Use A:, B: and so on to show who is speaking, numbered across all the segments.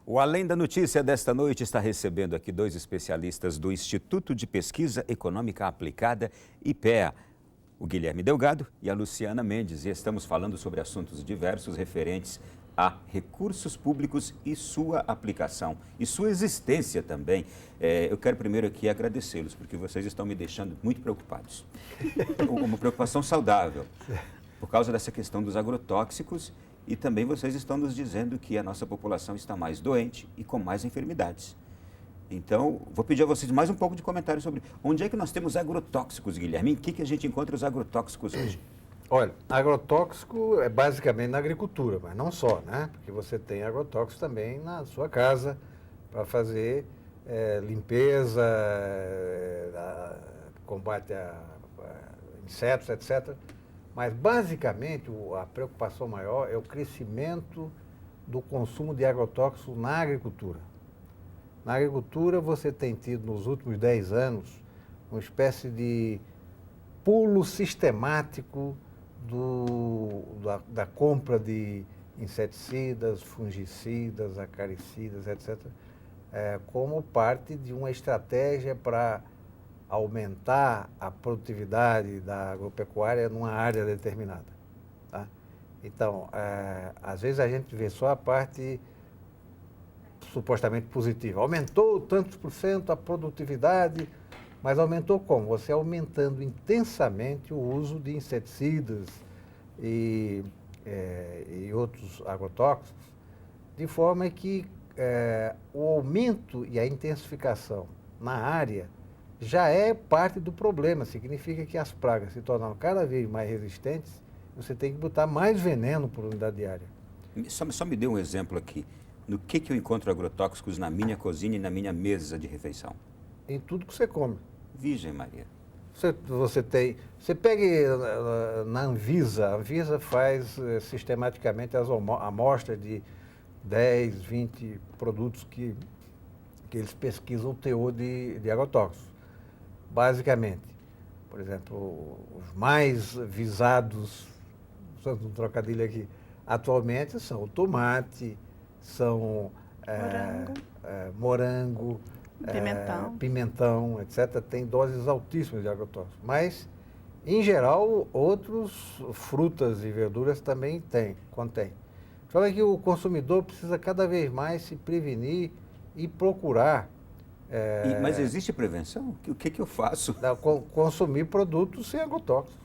A: O Além da Notícia desta noite está recebendo aqui dois especialistas do Instituto de Pesquisa Econômica Aplicada, IPEA, o Guilherme Delgado e a Luciana Mendes. E estamos falando sobre assuntos diversos referentes a recursos públicos e sua aplicação e sua existência também. Eu quero primeiro aqui agradecê-los, porque vocês estão me deixando muito preocupados. Uma preocupação saudável, por causa dessa questão dos agrotóxicos. E também vocês estão nos dizendo que a nossa população está mais doente e com mais enfermidades. Então, vou pedir a vocês mais um pouco de comentário sobre onde é que nós temos agrotóxicos, Guilherme. Em que a gente encontra os agrotóxicos hoje?
B: Olha, agrotóxico é basicamente na agricultura, mas não só, né? Porque você tem agrotóxicos também na sua casa para fazer limpeza, combate a insetos, etc. Mas, basicamente, a preocupação maior é o crescimento do consumo de agrotóxicos na agricultura. Na agricultura, você tem tido, nos últimos 10 anos, uma espécie de pulo sistemático da compra de inseticidas, fungicidas, acaricidas, etc., como parte de uma estratégia para aumentar a produtividade da agropecuária numa área determinada. Tá? Então, às vezes a gente vê só a parte supostamente positiva. Aumentou tantos por cento a produtividade, mas aumentou como? Você aumentando intensamente o uso de inseticidas e outros agrotóxicos, de forma que o aumento e a intensificação na área já é parte do problema. Significa que as pragas se tornam cada vez mais resistentes, você tem que botar mais veneno por unidade diária.
A: Só me dê um exemplo aqui. No que eu encontro agrotóxicos na minha cozinha e na minha mesa de refeição?
B: Em tudo que você come.
A: Virgem Maria.
B: Você pega na Anvisa, a Anvisa faz sistematicamente as amostras de 10, 20 produtos que eles pesquisam o teor de agrotóxicos. Basicamente, por exemplo, os mais visados, usando um trocadilho aqui, atualmente são o tomate, são morango, pimentão, etc. Tem doses altíssimas de agrotóxicos. Mas, em geral, outros frutas e verduras também contém. Fala que o consumidor precisa cada vez mais se prevenir e procurar.
A: Mas existe prevenção? O que eu faço?
B: Consumir produtos sem agrotóxicos.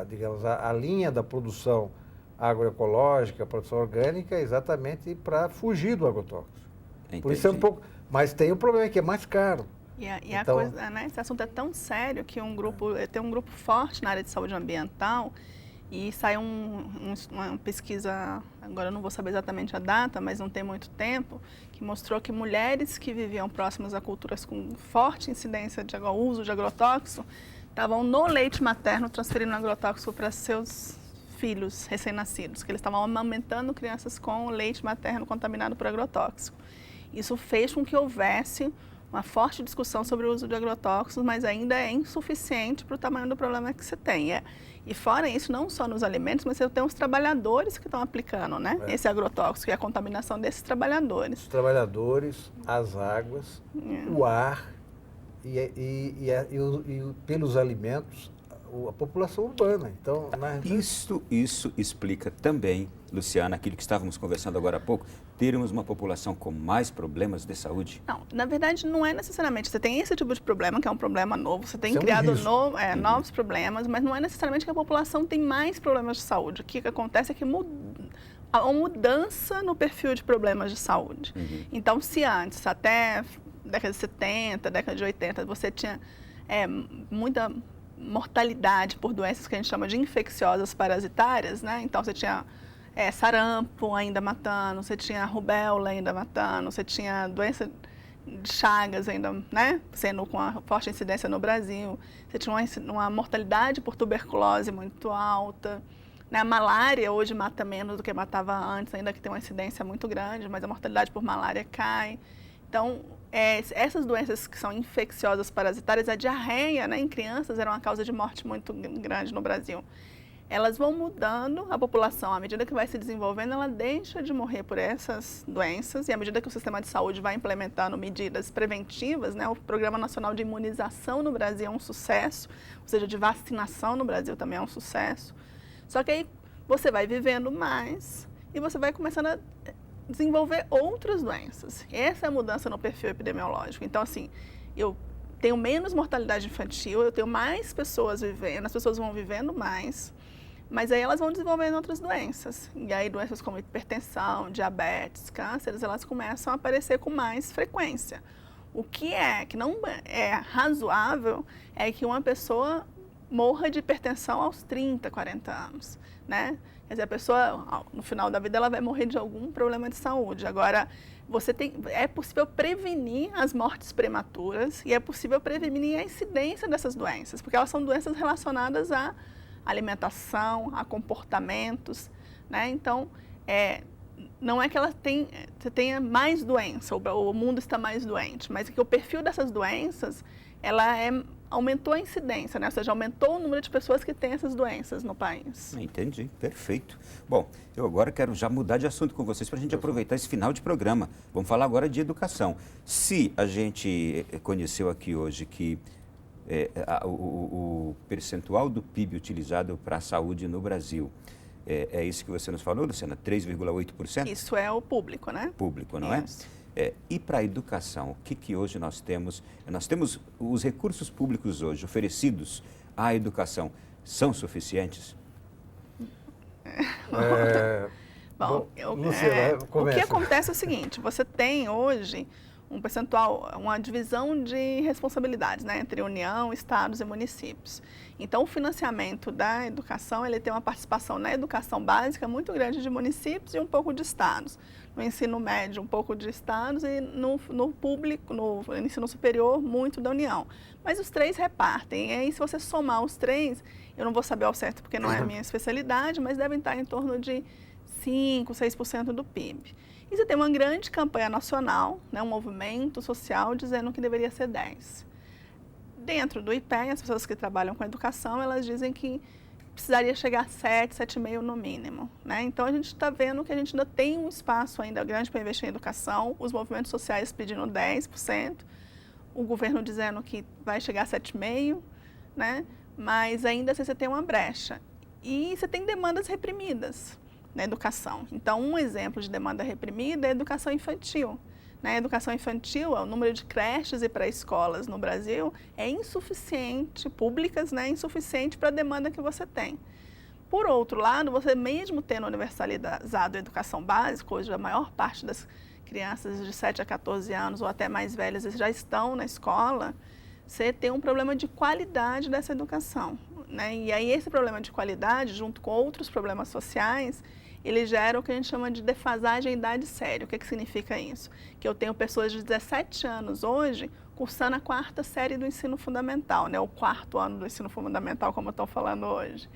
B: Digamos, a linha da produção agroecológica, a produção orgânica, é exatamente para fugir do agrotóxico.
A: Entendi.
B: Por isso é um pouco. Mas tem o problema que é mais caro.
C: A coisa, né, esse assunto é tão sério que tem um grupo forte na área de saúde ambiental. E saiu uma pesquisa, agora eu não vou saber exatamente a data, mas não tem muito tempo, que mostrou que mulheres que viviam próximas a culturas com forte incidência de uso de agrotóxico estavam no leite materno transferindo agrotóxico para seus filhos recém-nascidos, que eles estavam amamentando crianças com leite materno contaminado por agrotóxico. Isso fez com que houvesse uma forte discussão sobre o uso de agrotóxicos, mas ainda é insuficiente para o tamanho do problema que você tem. E fora isso, não só nos alimentos, mas você tem os trabalhadores que estão aplicando, né? Esse agrotóxico e a contaminação desses trabalhadores.
B: Os trabalhadores, as águas, o ar e pelos alimentos, a população urbana. Então,
A: Isso explica também, Luciana, aquilo que estávamos conversando agora há pouco, termos uma população com mais problemas de saúde?
C: Não, na verdade não é necessariamente. Você tem esse tipo de problema, que é um problema novo, você tem criado novos problemas, mas não é necessariamente que a população tem mais problemas de saúde. O que acontece é que há uma mudança no perfil de problemas de saúde. Então, se antes, até década de 70, década de 80, você tinha muita mortalidade por doenças que a gente chama de infecciosas parasitárias, né? Então, você tinha sarampo ainda matando, você tinha rubéola ainda matando, você tinha doença de Chagas ainda, né, sendo com a forte incidência no Brasil, você tinha uma mortalidade por tuberculose muito alta, né? A malária hoje mata menos do que matava antes, ainda que tem uma incidência muito grande, mas a mortalidade por malária cai. Então, essas doenças que são infecciosas parasitárias, a diarreia, né, em crianças era uma causa de morte muito grande no Brasil. elas vão mudando, a população, à medida que vai se desenvolvendo, ela deixa de morrer por essas doenças, e à medida que o sistema de saúde vai implementando medidas preventivas, né, o Programa Nacional de Imunização no Brasil é um sucesso, ou seja, de vacinação no Brasil também é um sucesso. Só que aí você vai vivendo mais e você vai começando a desenvolver outras doenças. Essa é a mudança no perfil epidemiológico. Então, assim, eu tenho menos mortalidade infantil, eu tenho mais pessoas vivendo, as pessoas vão vivendo mais, mas aí elas vão desenvolvendo outras doenças. E aí doenças como hipertensão, diabetes, cânceres, elas começam a aparecer com mais frequência. O que não é razoável é que uma pessoa morra de hipertensão aos 30, 40 anos, né? Quer dizer, a pessoa, no final da vida, ela vai morrer de algum problema de saúde. Agora, é possível prevenir as mortes prematuras e é possível prevenir a incidência dessas doenças, porque elas são doenças relacionadas à alimentação, a comportamentos, né? Então, não é que você tenha mais doença, o mundo está mais doente, mas é que o perfil dessas doenças, aumentou a incidência, né? Ou seja, aumentou o número de pessoas que têm essas doenças no país.
A: Entendi, perfeito. Bom, eu agora quero já mudar de assunto com vocês para a gente aproveitar esse final de programa. Vamos falar agora de educação. Se a gente conheceu aqui hoje que o percentual do PIB utilizado para a saúde no Brasil, é isso que você nos falou, Luciana? 3,8%?
C: Isso é o público, né?
A: Público, não é? E para a educação, o que hoje nós temos? Nós temos os recursos públicos hoje oferecidos à educação, são suficientes?
B: Luciana,
C: o que acontece é o seguinte, você tem hoje um percentual, uma divisão de responsabilidades, né, entre União, Estados e municípios. Então, o financiamento da educação, ele tem uma participação na educação básica muito grande de municípios e um pouco de estados. No ensino médio, um pouco de estados e no público, no ensino superior, muito da União. Mas os três repartem. E aí, se você somar os três, eu não vou saber ao certo porque não é a minha especialidade, mas devem estar em torno de 5%, 6% do PIB. E você tem uma grande campanha nacional, né, um movimento social dizendo que deveria ser 10%. Dentro do IPEA, as pessoas que trabalham com educação, elas dizem que precisaria chegar a 7, 7,5% no mínimo, né? Então, a gente está vendo que a gente ainda tem um espaço ainda grande para investir em educação, os movimentos sociais pedindo 10%, o governo dizendo que vai chegar a 7,5%, né? Mas ainda assim você tem uma brecha. E você tem demandas reprimidas na educação. Então, um exemplo de demanda reprimida é a educação infantil. Na educação infantil, o número de creches e pré-escolas no Brasil é insuficiente, públicas, né, insuficiente para a demanda que você tem. Por outro lado, você mesmo tendo universalizado a educação básica, hoje a maior parte das crianças de 7 a 14 anos ou até mais velhas já estão na escola, você tem um problema de qualidade dessa educação, né? E aí esse problema de qualidade, junto com outros problemas sociais, ele gera o que a gente chama de defasagem em idade séria. O que significa isso? Que eu tenho pessoas de 17 anos hoje cursando a 4ª série do ensino fundamental, né? O 4º ano do ensino fundamental, como eu estou falando hoje.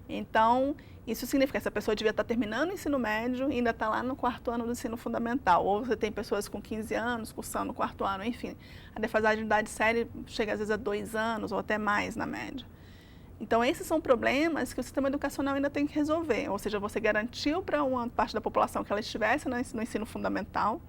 C: Então, isso significa que essa pessoa devia estar terminando o ensino médio e ainda está lá no 4º ano do ensino fundamental. Ou você tem pessoas com 15 anos cursando o 4º ano, enfim. A defasagem de idade séria chega às vezes a 2 anos ou até mais na média. Então, esses são problemas que o sistema educacional ainda tem que resolver. Ou seja, você garantiu para uma parte da população que ela estivesse no ensino fundamental,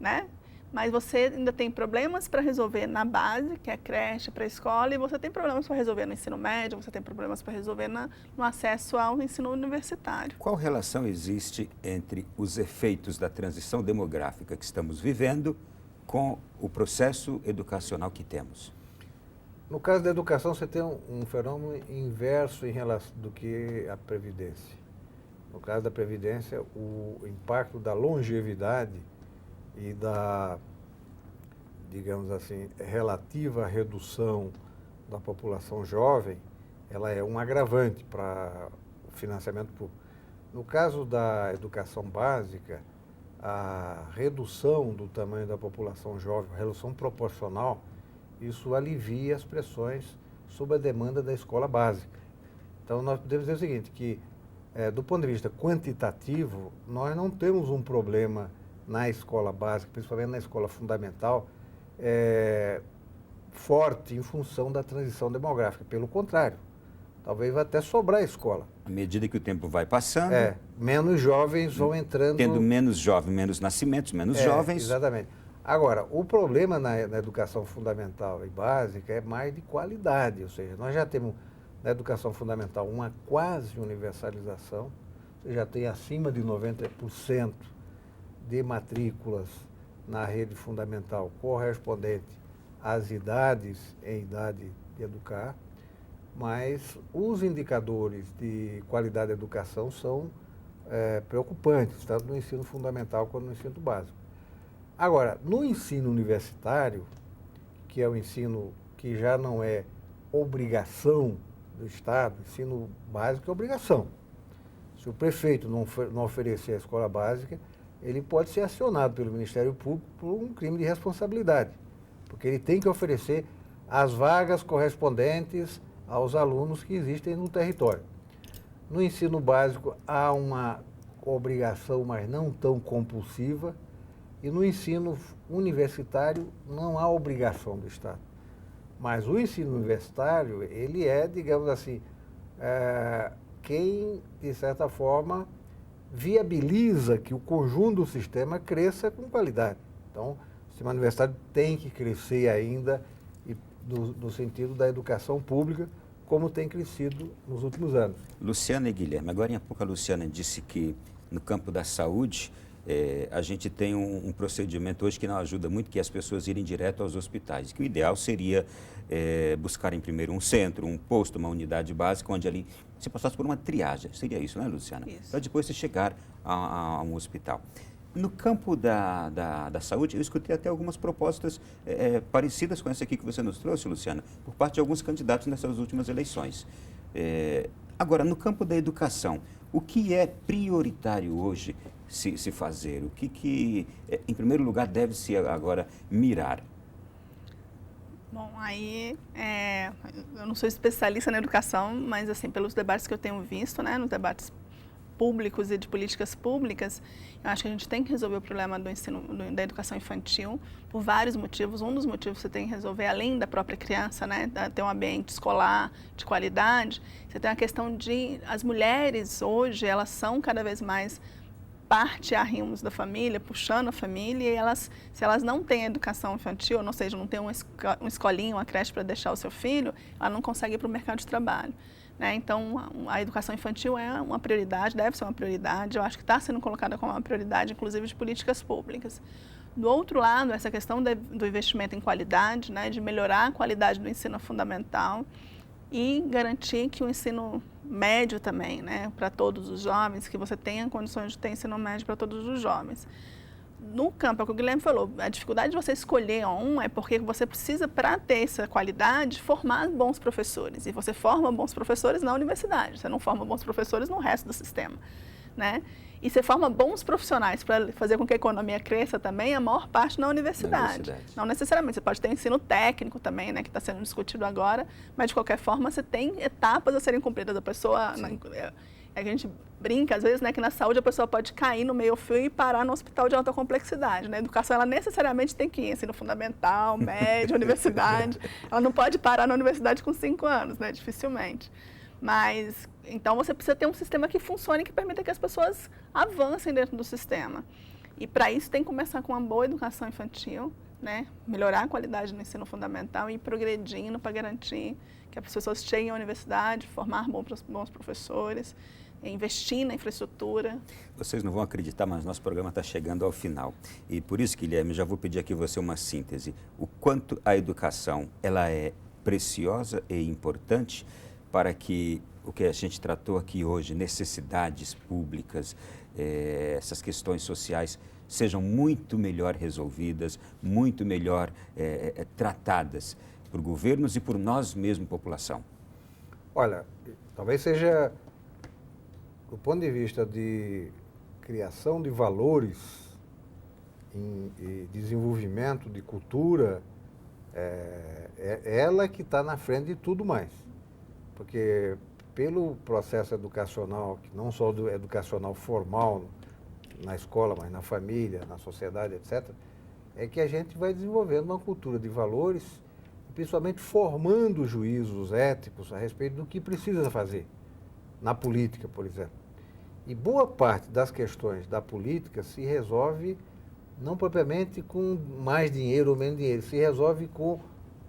C: né? Mas você ainda tem problemas para resolver na base, que é a creche, pré-escola, e você tem problemas para resolver no ensino médio, você tem problemas para resolver no acesso ao ensino universitário.
A: Qual relação existe entre os efeitos da transição demográfica que estamos vivendo com o processo educacional que temos?
B: No caso da educação, você tem um fenômeno inverso em relação do que a Previdência. No caso da Previdência, o impacto da longevidade e da, digamos assim, relativa redução da população jovem, ela é um agravante para o financiamento público. No caso da educação básica, a redução do tamanho da população jovem, a redução proporcional, isso alivia as pressões sobre a demanda da escola básica. Então, nós podemos dizer o seguinte, que do ponto de vista quantitativo, nós não temos um problema na escola básica, principalmente na escola fundamental, forte em função da transição demográfica. Pelo contrário, talvez vai até sobrar escola.
A: À medida que o tempo vai passando,
B: menos jovens vão entrando...
A: Tendo menos jovens, menos nascimentos, menos jovens.
B: Exatamente. Agora, o problema na educação fundamental e básica é mais de qualidade, ou seja, nós já temos na educação fundamental uma quase universalização, você já tem acima de 90% de matrículas na rede fundamental correspondente às idades em idade de educar, mas os indicadores de qualidade da educação são preocupantes, tanto no ensino fundamental quanto no ensino básico. Agora, no ensino universitário, que é o ensino que já não é obrigação do Estado, ensino básico é obrigação. Se o prefeito não oferecer a escola básica, ele pode ser acionado pelo Ministério Público por um crime de responsabilidade, porque ele tem que oferecer as vagas correspondentes aos alunos que existem no território. No ensino básico há uma obrigação, mas não tão compulsiva, e no ensino universitário não há obrigação do Estado. Mas o ensino universitário, ele é, digamos assim, quem, de certa forma, viabiliza que o conjunto do sistema cresça com qualidade. Então, o sistema universitário tem que crescer ainda no sentido da educação pública, como tem crescido nos últimos anos.
A: Luciana e Guilherme, agora em pouco a Luciana disse que no campo da saúde, a gente tem um procedimento hoje que não ajuda muito, que é as pessoas irem direto aos hospitais, que o ideal seria buscarem primeiro um centro, um posto, uma unidade básica, onde ali você passasse por uma triagem. Seria isso, né, Luciana?
C: Isso.
A: Para depois você chegar a um hospital. No campo da saúde, eu escutei até algumas propostas parecidas com essa aqui que você nos trouxe, Luciana, por parte de alguns candidatos nessas últimas eleições. Agora, no campo da educação, o que é prioritário hoje se fazer? O que em primeiro lugar, deve-se agora mirar?
C: Bom, aí, eu não sou especialista na educação, mas, assim, pelos debates que eu tenho visto, né, nos debates públicos e de políticas públicas, eu acho que a gente tem que resolver o problema do ensino, da educação infantil por vários motivos. Um dos motivos que você tem que resolver, além da própria criança, né, ter um ambiente escolar de qualidade, você tem a questão de as mulheres hoje, elas são cada vez mais parte arrimos da família, puxando a família, e se elas não têm educação infantil, ou seja, não tem uma escolinha, uma creche para deixar o seu filho, ela não consegue ir para o mercado de trabalho. Né? Então, a educação infantil é uma prioridade, deve ser uma prioridade, eu acho que está sendo colocada como uma prioridade, inclusive, de políticas públicas. Do outro lado, essa questão do investimento em qualidade, né, de melhorar a qualidade do ensino fundamental e garantir que o ensino médio também, né, para todos os jovens, que você tenha condições de ter ensino médio para todos os jovens. No campo, é o que o Guilherme falou, a dificuldade de você escolher um é porque você precisa, para ter essa qualidade, formar bons professores. E você forma bons professores na universidade, você não forma bons professores no resto do sistema, né? E você forma bons profissionais para fazer com que a economia cresça também, a maior parte na universidade. Não necessariamente, você pode ter ensino técnico também, né, que está sendo discutido agora, mas de qualquer forma você tem etapas a serem cumpridas. A pessoa, a gente brinca às vezes, né, que na saúde a pessoa pode cair no meio-fio e parar no hospital de alta complexidade. Na educação, ela necessariamente tem que ir ensino fundamental, médio, universidade. Ela não pode parar na universidade com 5 anos, né, dificilmente. Mas, então, você precisa ter um sistema que funcione, que permita que as pessoas avancem dentro do sistema. E, para isso, tem que começar com uma boa educação infantil, né? Melhorar a qualidade no ensino fundamental e ir progredindo para garantir que as pessoas cheguem à universidade, formar bons professores, investir na infraestrutura.
A: Vocês não vão acreditar, mas nosso programa está chegando ao final. E, por isso, Guilherme, já vou pedir aqui você uma síntese. O quanto a educação ela é preciosa e importante para que o que a gente tratou aqui hoje, necessidades públicas, essas questões sociais, sejam muito melhor resolvidas, muito melhor tratadas por governos e por nós mesmos, população?
B: Olha, talvez seja, do ponto de vista de criação de valores e desenvolvimento de cultura, ela que está na frente de tudo mais. Porque pelo processo educacional, que não só do educacional formal na escola, mas na família, na sociedade, etc., é que a gente vai desenvolvendo uma cultura de valores, principalmente formando juízos éticos a respeito do que precisa fazer na política, por exemplo. E boa parte das questões da política se resolve não propriamente com mais dinheiro ou menos dinheiro, se resolve com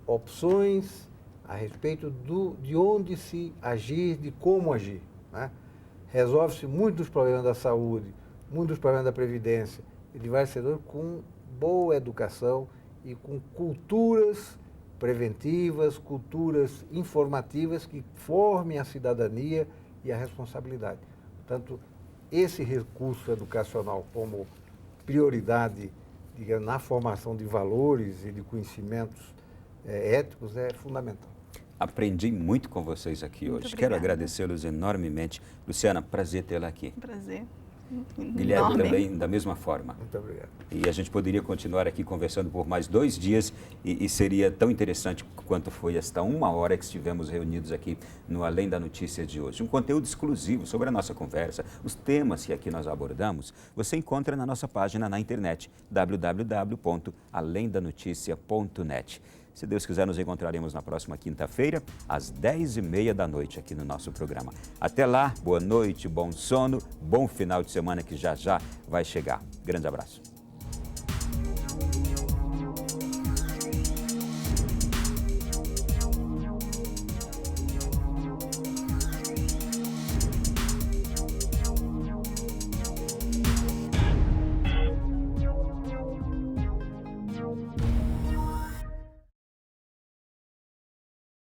B: opções a respeito de onde se agir, de como agir, né? Resolve-se muitos dos problemas da saúde, muitos dos problemas da previdência e de vários setores com boa educação e com culturas preventivas, culturas informativas que formem a cidadania e a responsabilidade. Portanto, esse recurso educacional como prioridade, digamos, na formação de valores e de conhecimentos éticos é fundamental.
A: Aprendi muito com vocês aqui hoje. Quero agradecê-los enormemente. Luciana, prazer tê-la aqui.
C: Prazer.
A: Guilherme também, da mesma forma.
B: Muito obrigado.
A: E a gente poderia continuar aqui conversando por mais 2 dias e seria tão interessante quanto foi esta 1 hora que estivemos reunidos aqui no Além da Notícia de hoje. Um conteúdo exclusivo sobre a nossa conversa, os temas que aqui nós abordamos, você encontra na nossa página na internet, www.alemdanoticia.net. Se Deus quiser, nos encontraremos na próxima quinta-feira, às 10h30 da noite, aqui no nosso programa. Até lá, boa noite, bom sono, bom final de semana que já já vai chegar. Grande abraço.